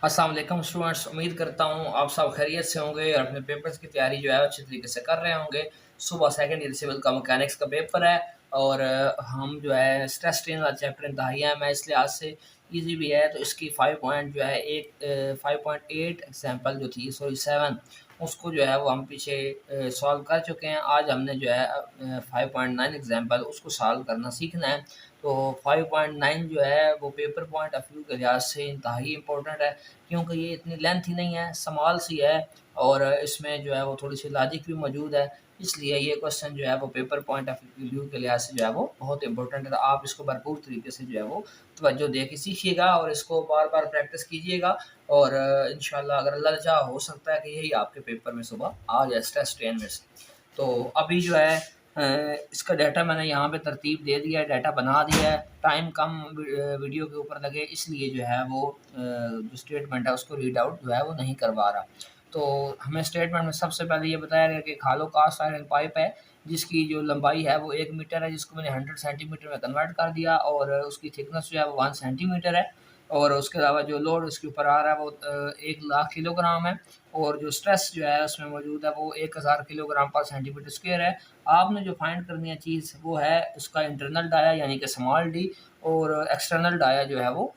अस्सलाम वालेकुम स्टूडेंट्स, उम्मीद करता हूँ आप सब खैरियत से होंगे और अपने पेपर्स की तैयारी जो है अच्छी तरीके से कर रहे होंगे। सुबह सेकंड ईयर सिविल का मैकेनिक्स का पेपर है और हम जो है स्ट्रेस स्ट्रेन वाला चैप्टर इंतहाई है। मैं इस लिहाज से इजी भी है तो इसकी 5 पॉइंट जो है 5.8 एग्जाम्पल जो थी सॉरी 7 उसको जो है वो हम पीछे सॉल्व कर चुके हैं। आज हमने जो है 5.9 एग्जाम्पल उसको सॉल्व करना सीखना है। तो 5.9 जो है वो पेपर पॉइंट ऑफ व्यू के लिहाज से इंतहाई इंपॉर्टेंट है, क्योंकि ये इतनी लेंथ ही नहीं है, स्मॉल सी है और इसमें जो है वो थोड़ी सी लॉजिक भी मौजूद है। इसलिए ये क्वेश्चन जो है वो पेपर पॉइंट ऑफ व्यू के लिहाज से जो है वो बहुत इंपॉर्टेंट है। तो आप इसको भरपूर तरीके से जो है वो तवज्जो दे के सीखिएगा और इसको बार बार प्रैक्टिस कीजिएगा और इंशाल्लाह अगर अल्लाह चाहा हो सकता है कि यही आपके पेपर में सुबह आ जाए स्ट्रेस स्ट्रेन में से। तो अभी जो है इसका डाटा मैंने यहाँ पे तरतीब दे दिया है, डाटा बना दिया है। टाइम कम वीडियो के ऊपर लगे इसलिए जो है वो जो स्टेटमेंट है उसको रीड आउट जो है वो नहीं करवा रहा। तो हमें स्टेटमेंट में सबसे पहले ये बताया गया कि खालो कास्ट आयरन पाइप है जिसकी जो लंबाई है वो 1 मीटर है, जिसको मैंने 100 सेंटीमीटर में कन्वर्ट कर दिया और उसकी थिकनेस जो है वो 1 सेंटीमीटर है और उसके अलावा जो लोड उसके ऊपर आ रहा है वो 1,00,000 किलोग्राम है और जो स्ट्रेस जो है उसमें मौजूद है वो 1000 किलोग्राम पर सेंटीमीटर स्क्वायर है। आपने जो फाइंड करनी है चीज़ वो है उसका इंटरनल डाया यानी कि स्मॉल डी और एक्सटर्नल डाया जो है वो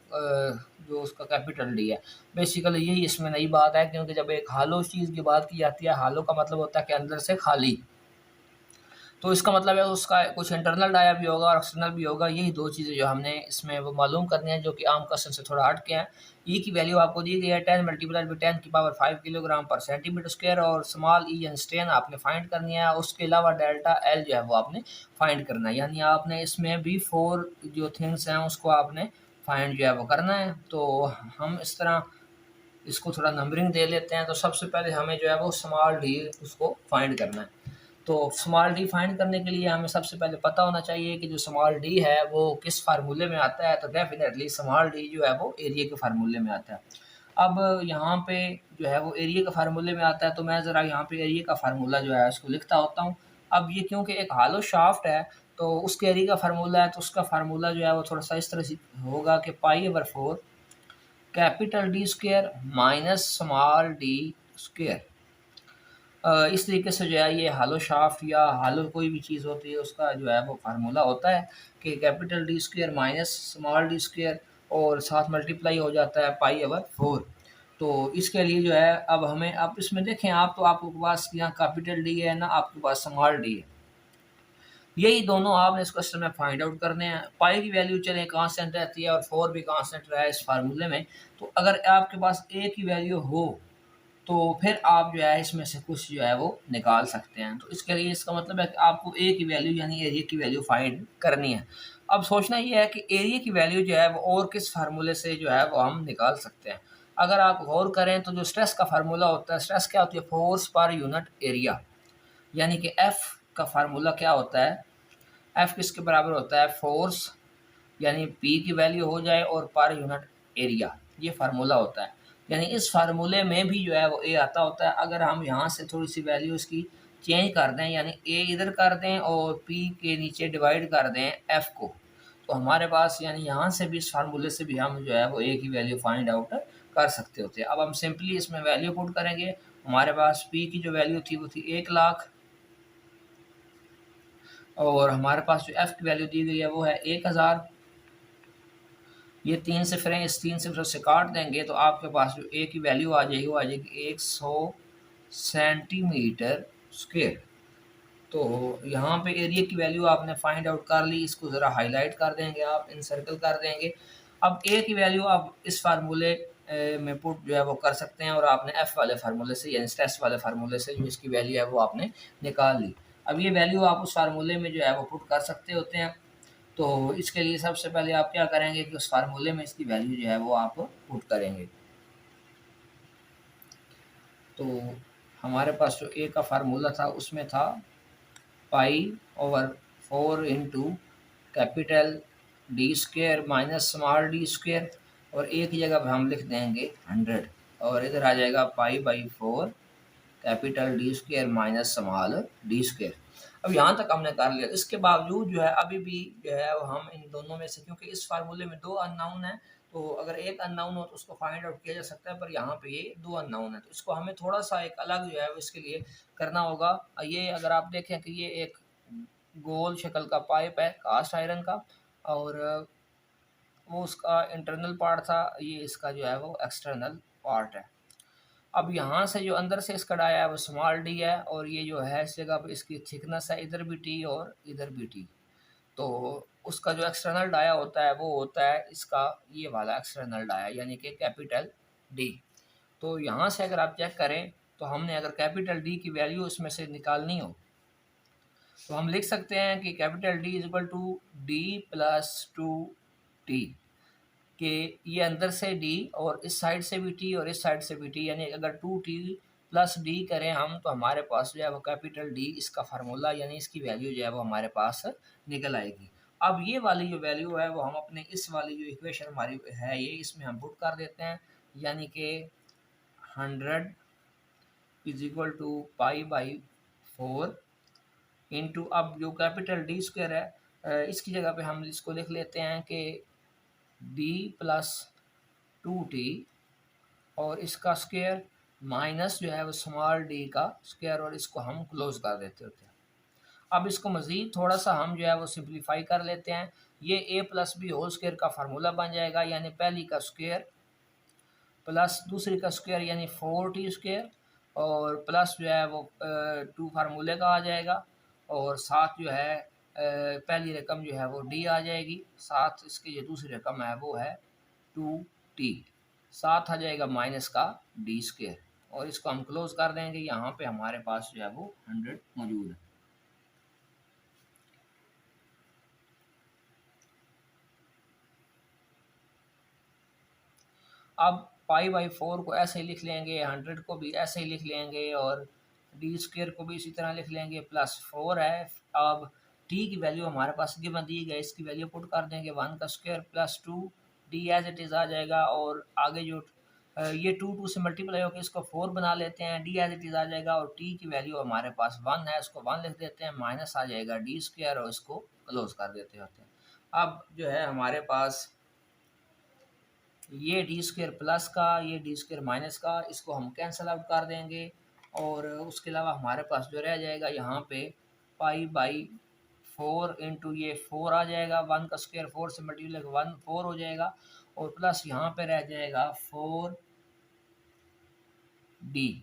जो उसका कैपिटल डी है। बेसिकली यही इसमें नई बात है, क्योंकि जब एक हालो चीज़ की बात की जाती है, हालो का मतलब होता है कि अंदर से खाली, तो इसका मतलब है उसका कुछ इंटरनल डाया भी होगा और एक्सटर्नल भी होगा। यही दो चीज़ें जो हमने इसमें वो मालूम करनी है, जो कि आम क्वेश्चन से थोड़ा हट के हैं। ई की वैल्यू आपको दी गई है 10 मल्टीप्लाइड बाई 10 की पावर 5 किलोग्राम पर सेंटीमीटर स्क्वायर और स्मॉल ई यानी स्ट्रेन आपने फाइंड करनी है। उसके अलावा डेल्टा एल जो है वो आपने फाइंड करना है, यानी आपने इसमें भी 4 जो थिंग्स हैं उसको आपने फाइंड जो है वो करना है। तो हम इस तरह इसको थोड़ा नंबरिंग दे लेते हैं। तो सबसे पहले हमें जो है वो स्मॉल डी उसको फाइंड करना है। तो स्मॉल डी फाइंड करने के लिए हमें सबसे पहले पता होना चाहिए कि जो स्मॉल डी है वो किस फार्मूले में आता है। तो डेफिनेटली स्मॉल डी जो है वो एरिया के फार्मूले में आता है। अब यहाँ पे जो है वो एरिया के फार्मूले में आता है, तो मैं ज़रा यहाँ पे एरिया का फार्मूला जो है उसको लिखता होता हूँ। अब ये क्योंकि एक हालो शाफ्ट है तो उसके एरिया का फार्मूला है, तो उसका फार्मूला जो है वो थोड़ा सा इस तरह से होगा कि पाई/4 capital D square minus small D square. इस तरीके से जो है ये हालो शाफ्ट या हालो कोई भी चीज़ होती है उसका जो है वो फार्मूला होता है कि capital D square minus small D square और साथ मल्टीप्लाई हो जाता है पाई/4। तो इसके लिए जो है अब हमें अब इसमें देखें आप, तो आपके पास यहाँ कैपिटल डी है ना, आपके पास स्मॉल डी है। यही दोनों आपने इस क्वेश्चन में फाइंड आउट करने हैं। पाई की वैल्यू चले कांस्टेंट रहती है और 4 भी कांस्टेंट रहा है इस फार्मूले में। तो अगर आपके पास ए की वैल्यू हो तो फिर आप जो है इसमें से कुछ जो है वो निकाल सकते हैं। तो इसके लिए इसका मतलब है कि आपको ए की वैल्यू यानी एरिया की वैल्यू फाइंड करनी है। अब सोचना ये है कि एरिया की वैल्यू जो है वो और किस फार्मूले से जो है वो हम निकाल सकते हैं। अगर आप गौर करें तो जो स्ट्रेस का फार्मूला होता है, स्ट्रेस क्या होती है, फोर्स पर यूनिट एरिया, यानी कि एफ का फार्मूला क्या होता है, एफ किसके बराबर होता है, फोर्स यानी पी की वैल्यू हो जाए और पर यूनिट एरिया, ये फार्मूला होता है। यानी इस फार्मूले में भी जो है वो ए आता होता है। अगर हम यहाँ से थोड़ी सी वैल्यू इसकी चेंज कर दें, यानी ए इधर कर दें और पी के नीचे डिवाइड कर दें एफ को, तो हमारे पास यानी यहाँ से भी इस फार्मूले से भी हम जो है वो ए की वैल्यू फाइंड आउट कर सकते होते हैं। अब हम सिंपली इसमें वैल्यू पुट करेंगे। हमारे पास पी की जो वैल्यू थी वो थी 1,00,000 और हमारे पास जो एफ की वैल्यू दी गई है वो है 1,000। ये 3 सिफरें, इस 3 सिफरों से काट देंगे तो आपके पास जो ए की वैल्यू आ जाएगी वो आ जाएगी 100 सेंटीमीटर स्क्वायर। तो यहाँ पे एरिया की वैल्यू आपने फाइंड आउट कर ली, इसको ज़रा हाईलाइट कर देंगे, आप इन सर्कल कर देंगे। अब ए की वैल्यू आप इस फार्मूले में पुट जो है वो कर सकते हैं और आपने एफ वाले फार्मूले से यानी स्ट्रेस वाले फार्मूले से जो इसकी वैल्यू है वो आपने निकाल ली। अब ये वैल्यू आप उस फार्मूले में जो है वो पुट कर सकते होते हैं। तो इसके लिए सबसे पहले आप क्या करेंगे कि उस फार्मूले में इसकी वैल्यू जो है वो आप पुट करेंगे। तो हमारे पास जो ए का फार्मूला था उसमें था पाई/4 into capital D square minus small D square और ए की जगह पर हम लिख देंगे 100 और इधर आ जाएगा पाई/4 capital D square minus small D square. अब यहाँ तक हमने कर लिया। इसके बावजूद जो है अभी भी जो है वो हम इन दोनों में से, क्योंकि इस फार्मूले में 2 अननोन है, तो अगर एक अननोन हो तो उसको फाइंड आउट किया जा सकता है, पर यहाँ पे ये 2 अननोन है, तो इसको हमें थोड़ा-सा एक अलग जो है वो इसके लिए करना होगा। ये अगर आप देखें कि ये एक गोल शक्ल का पाइप है कास्ट आयरन का, और वो उसका इंटरनल पार्ट था, ये इसका जो है वो एक्सटर्नल पार्ट है। अब यहाँ से जो अंदर से इसका डाया है वो स्मॉल डी है, और ये जो है इस जगह पे इसकी थिकनेस है, इधर भी टी और इधर भी टी। तो उसका जो एक्सटर्नल डाया होता है वो होता है इसका ये वाला एक्सटर्नल डाया, यानी कि कैपिटल डी। तो यहाँ से अगर आप चेक करें तो हमने अगर कैपिटल डी की वैल्यू इसमें से निकालनी हो तो हम लिख सकते हैं कि capital D is equal to D plus two T, कि ये अंदर से डी और इस साइड से भी टी और इस साइड से भी टी, यानी अगर 2t प्लस डी करें हम तो हमारे पास जो है वो कैपिटल डी इसका फार्मूला यानी इसकी वैल्यू जो है वो हमारे पास निकल आएगी। अब ये वाली जो वैल्यू है वो हम अपने इस वाली जो इक्वेशन हमारी है ये इसमें हम पुट कर देते हैं, यानी कि 100 is equal to pi by 4 into, अब जो कैपिटल डी स्क्वायर है इसकी जगह पे हम इसको लिख लेते हैं कि डी प्लस 2t और इसका स्क्वायर माइनस जो है वो स्मॉल डी का स्क्वायर, और इसको हम क्लोज कर देते होते हैं। अब इसको मज़ीद थोड़ा सा हम जो है वो सिंप्लीफाई कर लेते हैं। ये a plus B whole square का फार्मूला बन जाएगा, यानी पहली का स्क्वायर प्लस दूसरी का स्क्वायर यानी 4t स्क्वायर, और प्लस जो है वो 2 फार्मूले का आ जाएगा, और साथ जो है पहली रकम जो है वो d आ जाएगी, साथ इसकी जो दूसरी रकम है वो है 2t, साथ आ जाएगा माइनस का डी स्क्वायर, और इसको हम क्लोज कर देंगे। यहाँ पे हमारे पास जो है वो 100 मौजूद है। अब पाई बाई 4 को ऐसे ही लिख लेंगे, 100 को भी ऐसे ही लिख लेंगे, और डी स्क्वायर को भी इसी तरह लिख लेंगे, प्लस 4 है। अब टी की वैल्यू हमारे पास गिवन दी गई, इसकी वैल्यू पुट कर देंगे 1 का square plus 2 D as it is आ जाएगा, और आगे जो ये 2 से मल्टीप्लाई होकर इसको 4 बना लेते हैं, डी एज इट इज़ आ जाएगा, और टी की वैल्यू हमारे पास 1 है, उसको 1 लिख देते हैं, माइनस आ जाएगा डी स्क्वायर, और इसको क्लोज कर देते होते हैं। अब जो है हमारे पास ये डी स्क्वायर प्लस का, ये डी स्क्वायर माइनस का, इसको हम कैंसिल आउट कर देंगे, और उसके अलावा हमारे पास जो रह जाएगा यहाँ पे पाई बाई 4 इंटू ये 4 आ जाएगा, 1 का स्क्वायर 4 से मल्टीप्लाई 1 4 हो जाएगा, और प्लस यहाँ पे रह जाएगा 4d,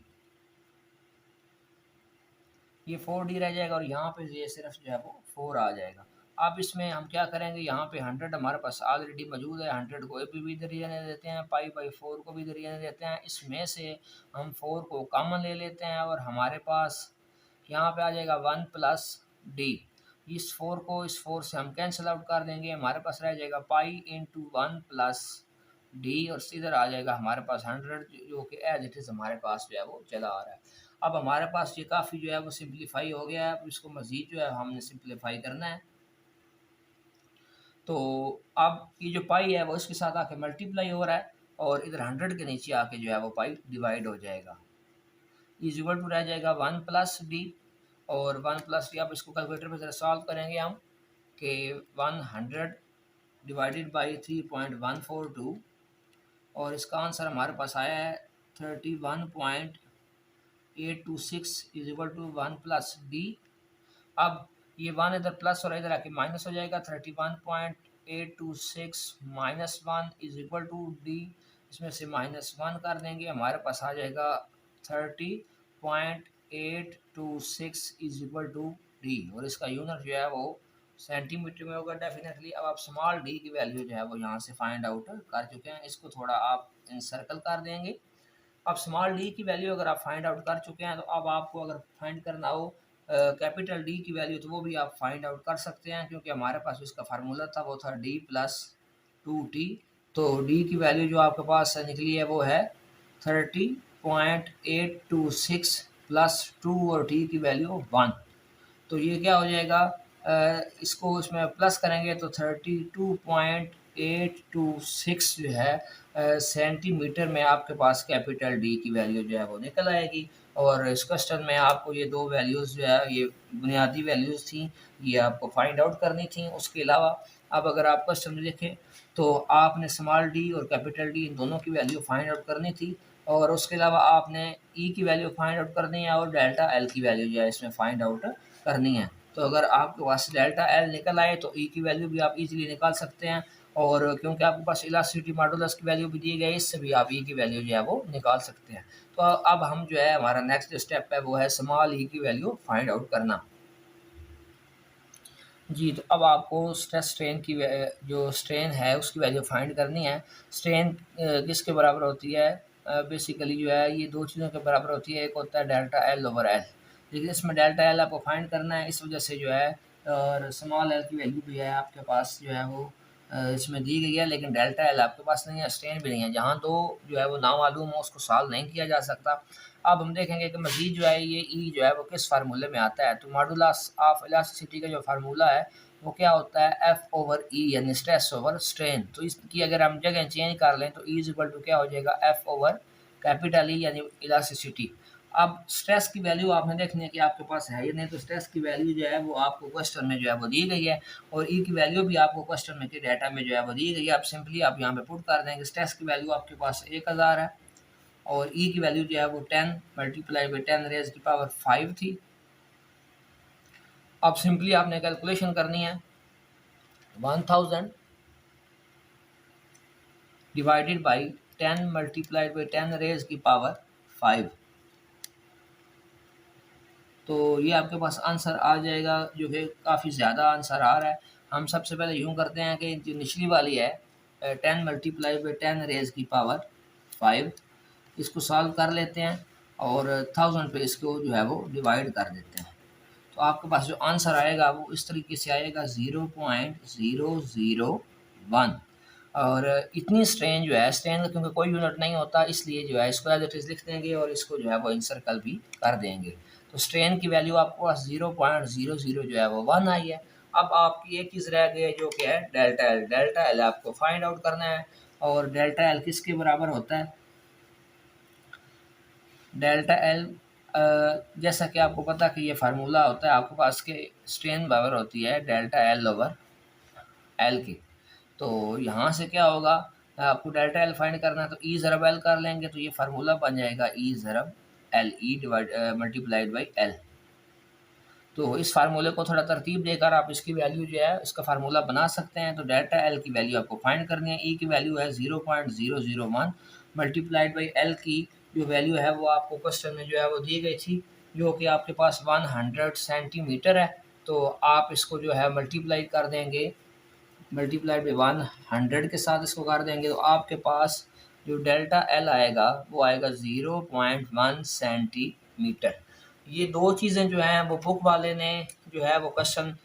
ये 4d रह जाएगा, और यहाँ पे ये सिर्फ जो है वो 4 आ जाएगा। अब इसमें हम क्या करेंगे, यहाँ पे 100 हमारे पास ऑलरेडी मौजूद है, 100 को भी इधर रहने देते हैं, पाई बाई 4 को भी इधर रहने देते हैं, इसमें से हम 4 को कॉमन ले लेते हैं, और हमारे पास यहाँ पे आ जाएगा 1 प्लस डी, इस 4 को इस 4 से हम कैंसिल आउट कर देंगे, हमारे पास रह जाएगा पाई इंटू 1 प्लस डी, और इधर आ जाएगा हमारे पास 100, जो कि एज इट इज़ हमारे पास जो है वो चला आ रहा है। अब हमारे पास ये काफ़ी जो है वो सिंप्लीफाई हो गया है, अब इसको मज़ीद जो है हमने सिंप्लीफाई करना है। तो अब ये जो पाई है वो इसके साथ आके मल्टीप्लाई हो रहा है, और इधर 100 के नीचे आके जो है वो पाई डिवाइड हो जाएगा, इज इक्वल टू रह जाएगा 1 प्लस डी, और 1 प्लस डी, अब इसको कैलकुलेटर पे ज़रा सॉल्व करेंगे हम कि 100 डिवाइडेड बाई 3.142, और इसका आंसर हमारे पास आया है 31.826 is equal to 1 plus D. अब ये 1 इधर प्लस और इधर आके माइनस हो जाएगा, 31.826 minus 1 is equal to D, इसमें से -1 कर देंगे, हमारे पास आ जाएगा 30.826 इज इक्वल टू डी, और इसका यूनिट जो है वो सेंटीमीटर में होगा डेफिनेटली। अब आप स्मॉल डी की वैल्यू जो है वो यहाँ से फाइंड आउट कर चुके हैं, इसको थोड़ा आप इंसर्कल कर देंगे। अब स्मॉल डी की वैल्यू अगर आप फाइंड आउट कर चुके हैं, तो अब आपको अगर फाइंड करना हो कैपिटल डी की वैल्यू, तो वो भी आप फाइंड आउट कर सकते हैं, क्योंकि हमारे पास उसका फार्मूला था वो था डी प्लस 2t। तो डी की वैल्यू जो आपके पास निकली है वो है 30.826 प्लस 2 और t की वैल्यू 1। तो ये क्या हो जाएगा, इसको इसमें प्लस करेंगे तो 32.826 जो है सेंटीमीटर में आपके पास कैपिटल डी की वैल्यू जो है वो निकल आएगी। और इस क्वेश्चन में आपको ये 2 वैल्यूज़ जो है ये बुनियादी वैल्यूज़ थी, ये आपको फाइंड आउट करनी थी। उसके अलावा अब अगर आप क्वेश्चन में देखें तो आपने स्मॉल डी और कैपिटल डी इन दोनों की वैल्यू फाइंड आउट करनी थी, और उसके अलावा आपने ई की वैल्यू फाइंड आउट करनी है और डेल्टा एल की वैल्यू जो है इसमें फाइंड आउट करनी है। तो अगर आपके पास डेल्टा एल निकल आए तो ई की वैल्यू भी आप इजीली निकाल सकते हैं, और क्योंकि आपके पास इलास्टिसिटी मॉडुलस की वैल्यू भी दी गई है, इससे भी आप ई की वैल्यू जो है वो निकाल सकते हैं। तो अब हम जो है हमारा नेक्स्ट स्टेप है वो है स्मॉल ई की वैल्यू फाइंड आउट करना। जी, तो अब आपको स्ट्रेस स्ट्रेन की जो स्ट्रेन है उसकी वैल्यू फाइंड करनी है। स्ट्रेन किसके बराबर होती है? बेसिकली जो है ये दो चीज़ों के बराबर होती है, एक होता है डेल्टा एल ओवर एल, लेकिन इसमें डेल्टा एल आपको फाइंड करना है, इस वजह से जो है और स्मॉल एल की वैल्यू भी है आपके पास जो है वो इसमें दी गई है, लेकिन डेल्टा एल आपके पास नहीं है, स्ट्रेन भी नहीं है। जहाँ दो जो है वो नामालूम हो उसको सॉल्व नहीं किया जा सकता। अब हम देखेंगे कि मज़ीद जो है ये ई जो है वो किस फार्मूले में आता है। तो मॉडुलस ऑफ इलास्टिसिटी का जो फार्मूला है वो क्या होता है? एफ ओवर ई, यानी स्ट्रेस ओवर स्ट्रेन। तो इसकी अगर हम जगह चेंज कर लें तो ई इज इक्वल टू क्या हो जाएगा? एफ ओवर कैपिटल ई यानी इलास्टिसिटी। अब स्ट्रेस की वैल्यू आपने देखनी है कि आपके पास है या नहीं, तो स्ट्रेस की वैल्यू जो है वो आपको क्वेश्चन में जो है वो दी गई है, और ई की वैल्यू भी आपको क्वेश्चन में के डाटा में जो है वो दी गई है। अब सिंपली आप यहाँ पे पुट कर देंगे। स्ट्रेस की वैल्यू आपके पास 1000 है, और ई की वैल्यू जो है वो 10 मल्टीप्लाई बाई 10 रेज़ की पावर 5 थी। अब सिंपली आपने कैलकुलेशन करनी है, 1000 divided by 10 multiplied by 10 raise की पावर 5। तो ये आपके पास आंसर आ जाएगा, जो कि काफ़ी ज़्यादा आंसर आ रहा है। हम सबसे पहले यूँ करते हैं कि जो निचली वाली है 10 मल्टीप्लाई बाई 10 रेज़ की पावर 5, इसको सॉल्व कर लेते हैं और 1000 पे इसको जो है वो डिवाइड कर देते हैं। तो आपके पास जो आंसर आएगा वो इस तरीके से आएगा 0.001। और इतनी स्ट्रेन जो है, स्ट्रेन का क्योंकि कोई यूनिट नहीं होता इसलिए जो है इसको एज इट इज़ लिख देंगे और इसको जो है वो इंसर्कल भी कर देंगे। तो स्ट्रेन की वैल्यू आपको पास 0.00 जो है वो 1 आई है। अब आपकी एक चीज़ रह गई है जो कि है डेल्टा एल। डेल्टा एल आपको फाइंड आउट करना है, और डेल्टा एल किसके बराबर होता है? डेल्टा एल जैसा कि आपको पता कि ये फार्मूला होता है आपके पास के स्ट्रेन बराबर होती है डेल्टा एल ओवर एल की। तो यहाँ से क्या होगा, आपको डेल्टा एल फाइंड करना है तो ई ज़रब एल कर लेंगे, तो ये फार्मूला बन जाएगा ई ज़रब L, E divide multiplied by L. तो इस फार्मूले को थोड़ा तरतीब देकर आप इसकी वैल्यू जो है इसका फार्मूला बना सकते हैं। तो डेल्टा एल की वैल्यू आपको फाइंड करनी है। ई की वैल्यू है 0.001 मल्टीप्लाइड बाई एल की जो वैल्यू है वो आपको क्वेश्चन में जो है वो दी गई थी, जो कि आपके पास 100 सेंटीमीटर है। तो आप इसको जो है मल्टीप्लाई कर देंगे, मल्टीप्लाइड बाई 100 के साथ इसको कर देंगे, तो आपके पास जो डेल्टा एल आएगा वो आएगा 0.1 सेंटीमीटर। ये दो चीज़ें जो हैं वो बुक वाले ने जो है वो क्वेश्चन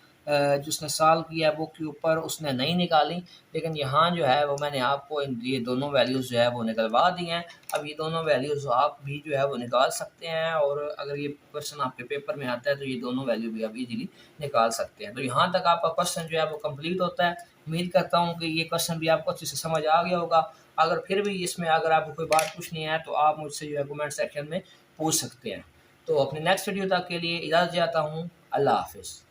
जिसने सॉल्व किया है बुक के ऊपर उसने नहीं निकाली, लेकिन यहाँ जो है वो मैंने आपको ये दोनों वैल्यूज़ जो है वो निकलवा दी हैं। अब ये दोनों वैल्यूज़ आप भी जो है वो निकाल सकते हैं, और अगर ये क्वेश्चन आपके पेपर में आता है तो ये दोनों वैल्यू भी आप इजीली निकाल सकते हैं। तो यहाँ तक आपका क्वेश्चन जो है वो कंप्लीट होता है। उम्मीद करता हूँ कि ये क्वेश्चन भी आपको अच्छे से समझ आ गया होगा। अगर फिर भी इसमें अगर आपको कोई बात पूछनी है तो आप मुझसे जो है कमेंट सेक्शन में पूछ सकते हैं। तो अपने नेक्स्ट वीडियो तक के लिए इजाज़त चाहता हूँ। अल्लाह हाफ़िज़।